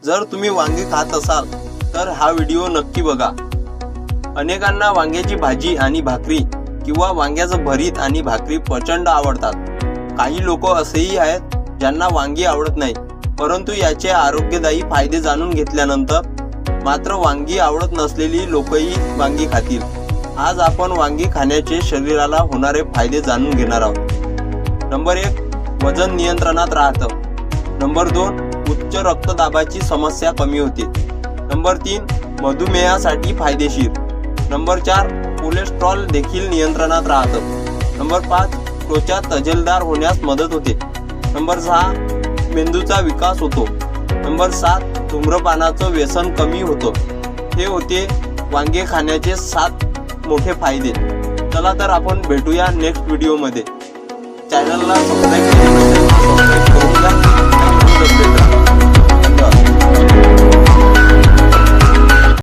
जर तुम्ही वांगी खात असाल तर हा व्हिडिओ नक्की बघा। अनेकांना वांग्याची भाजी आणि भाकरी किंवा वांग्याचं भरीत आणि भाकरी प्रचंड आवडतात। काही लोक असेही आहेत ज्यांना वांगी आवडत नाही, परंतु याचे आरोग्यदायी फायदे जाणून घेतल्यानंतर मात्र वांगी आवडत नसलेली लोकही वांगी खातील। आज आपण वांगी खाण्याचे शरीराला होणारे फायदे जाणून घेणार आहोत। नंबर 1, वजन नियंत्रणात राहतं। नंबर 2, उच्च रक्तदाबाची समस्या कमी होते। नंबर 3, मधुमेहासाठी फायदेशीर। नंबर 4, कोलेस्ट्रॉल देखील नियंत्रणात राहतं। नंबर 5, त्वचा तजेलदार होण्यास मदत होते। नंबर 6, मेंदूचा विकास होतो। नंबर 7, धूम्रपानाचं व्यसन कमी होतं। हे होते वांगे खाण्याचे 7 मोठे फायदे। चला तर आपण भेटूया नेक्स्ट व्हिडिओ मध्ये। चॅनलला सबस्क्राईब केलं नसेल तर सबस्क्राईब करून द्या आणि